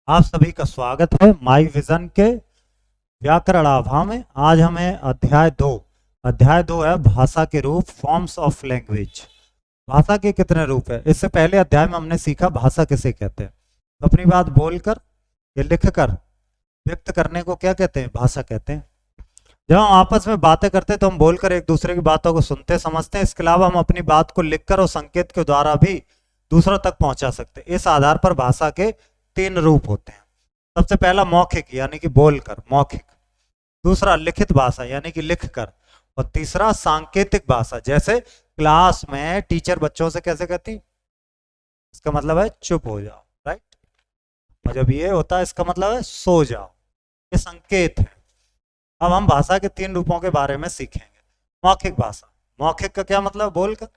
आप सभी का स्वागत है माई विजन के व्याकरण आभा में। आज हमें अध्याय दो है भाषा के रूप, फॉर्म्स ऑफ लैंग्वेज। भाषा के कितने रूप है? इससे पहले अध्याय में हमने सीखा भाषा किसे कहते हैं। तो अपनी बात बोलकर या लिखकर व्यक्त करने को क्या कहते हैं? भाषा कहते हैं। जब हम आपस में बातें करते हैं तो हम बोलकर एक दूसरे की बातों को सुनते समझते हैं। इसके अलावा हम अपनी बात को लिखकर और संकेत के द्वारा भी दूसरों तक पहुंचा सकते हैं। इस आधार पर भाषा के 3 रूप होते हैं। सबसे पहला मौखिक यानी कि बोलकर, मौखिक। दूसरा लिखित भाषा यानी कि लिखकर। और तीसरा सांकेतिक भाषा, जैसे क्लास में टीचर बच्चों से कैसे कहती, इसका मतलब है चुप हो जाओ, राइट। और जब ये होता है इसका मतलब है सो जाओ। ये संकेत है। अब हम भाषा के 3 रूपों के बारे में सीखेंगे। मौखिक भाषा, मौखिक का क्या मतलब? बोलकर।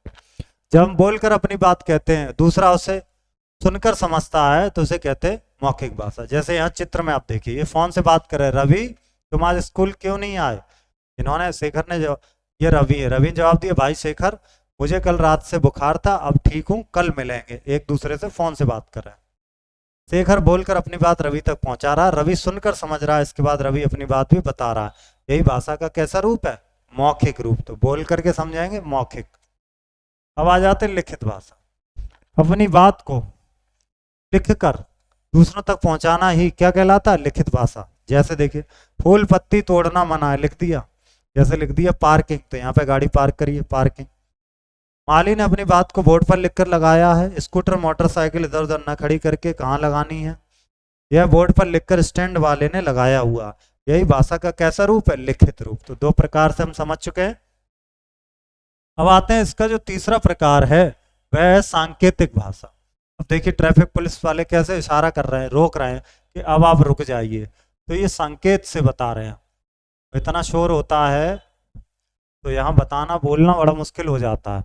जब हम बोलकर अपनी बात कहते हैं, दूसरा उसे सुनकर समझता है, तो उसे कहते हैं मौखिक भाषा। जैसे यहाँ चित्र में आप देखिए, ये फोन से बात कर रहे हैं, रवि तुम आज स्कूल क्यों नहीं आए? इन्होंने, शेखर ने जो, ये रवि है, रवि ने जवाब दिया, भाई शेखर मुझे कल रात से बुखार था, अब ठीक हूँ, कल मिलेंगे। एक दूसरे से फोन से बात कर रहे हैं। शेखर बोलकर अपनी बात रवि तक पहुंचा रहा है, रवि सुनकर समझ रहा है, इसके बाद रवि अपनी बात भी बता रहा है। यही भाषा का कैसा रूप है? मौखिक रूप। तो बोल करके समझाएंगे मौखिक। अब आ जाते लिखित भाषा। अपनी बात को लिखकर दूसरों तक पहुंचाना ही क्या कहलाता है? लिखित भाषा। जैसे देखिए, फूल पत्ती तोड़ना मना है, लिख दिया। जैसे लिख दिया पार्किंग, तो यहाँ पे गाड़ी पार्क करिए, पार्किंग। माली ने अपनी बात को बोर्ड पर लिखकर लगाया है, स्कूटर मोटरसाइकिल इधर उधर न खड़ी करके कहाँ लगानी है, यह बोर्ड पर लिखकर स्टैंड वाले ने लगाया हुआ। यही भाषा का कैसा रूप है? लिखित रूप। तो 2 प्रकार से हम समझ चुके हैं। अब आते हैं, इसका जो तीसरा प्रकार है वह है सांकेतिक भाषा। अब देखिए, ट्रैफिक पुलिस वाले कैसे इशारा कर रहे हैं, रोक रहे हैं कि अब आप रुक जाइए, तो ये संकेत से बता रहे हैं। इतना शोर होता है तो यहाँ बताना, बोलना बड़ा मुश्किल हो जाता है।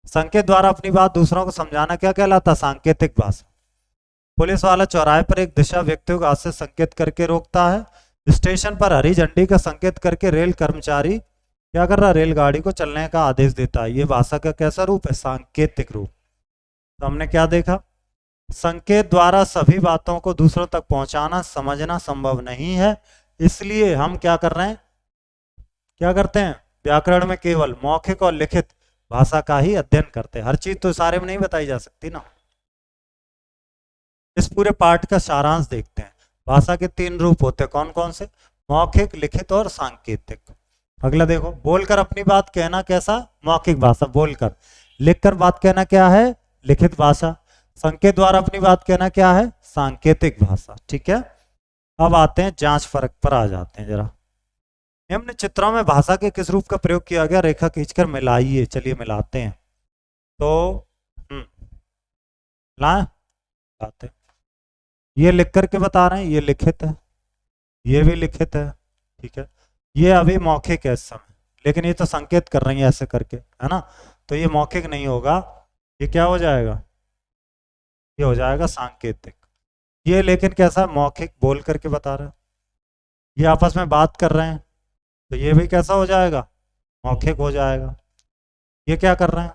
संकेत द्वारा अपनी बात दूसरों को समझाना क्या कहलाता? सांकेतिक भाषा। पुलिस वाला चौराहे पर एक दिशा व्यक्तियों को हाथ से संकेत करके रोकता है। स्टेशन पर हरी झंडी का संकेत करके रेल कर्मचारी क्या कर रहा है? रेलगाड़ी को चलने का आदेश देता है। ये भाषा का कैसा रूप है? सांकेतिक रूप। तो हमने क्या देखा? संकेत द्वारा सभी बातों को दूसरों तक पहुंचाना, समझना संभव नहीं है। इसलिए हम क्या कर रहे हैं, क्या करते हैं? व्याकरण में केवल मौखिक और लिखित भाषा का ही अध्ययन करते हैं। हर चीज तो सारे में नहीं बताई जा सकती ना। इस पूरे पाठ का सारांश देखते हैं। भाषा के 3 रूप होते हैं, कौन कौन से? मौखिक, लिखित और सांकेतिक। अगला देखो, बोलकर अपनी बात कहना कैसा? मौखिक भाषा, बोलकर। लिखकर बात कहना क्या है? लिखित भाषा। संकेत द्वारा अपनी बात कहना क्या है? सांकेतिक भाषा। ठीक है। अब आते हैं जांच फर्क पर, आ जाते हैं जरा। निम्न चित्रों में भाषा के किस रूप का प्रयोग किया गया? रेखा खींचकर मिलाइए। चलिए मिलाते हैं। तो लाएं, लाते हैं। ये लिख करके बता रहे हैं, ये लिखित है, ये भी लिखित है, ठीक है। ये अभी मौखिक है इस समय, लेकिन ये तो संकेत कर रही है ऐसे करके, है ना। तो ये मौखिक नहीं होगा, ये क्या हो जाएगा? ये हो जाएगा सांकेतिक। ये लेकिन कैसा? मौखिक, बोल करके बता रहे हैं। ये आपस में बात कर रहे हैं, तो ये भी कैसा हो जाएगा? मौखिक हो जाएगा। ये क्या कर रहे हैं?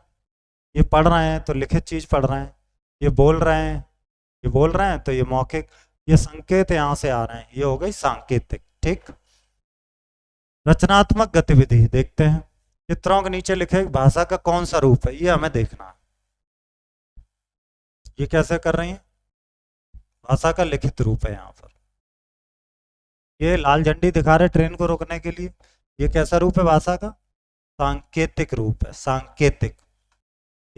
ये पढ़ रहे हैं, तो लिखित चीज पढ़ रहे हैं। ये बोल रहे हैं, ये बोल रहे हैं, तो ये मौखिक। ये संकेत यहाँ से आ रहे हैं, ये हो गई सांकेतिक। ठीक। रचनात्मक गतिविधि देखते हैं। चित्रों के नीचे लिखे भाषा का कौन सा रूप है, ये हमें देखना है। ये कैसे कर रही है? भाषा का लिखित रूप है। यहाँ पर ये लाल झंडी दिखा रहे ट्रेन को रोकने के लिए, ये कैसा रूप है भाषा का? सांकेतिक रूप है, सांकेतिक।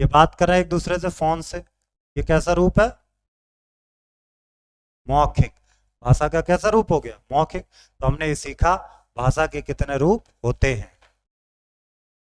ये बात कर रहे हैं एक दूसरे से फोन से, ये कैसा रूप है? मौखिक। भाषा का कैसा रूप हो गया? मौखिक। तो हमने ये सीखा भाषा के कितने रूप होते हैं।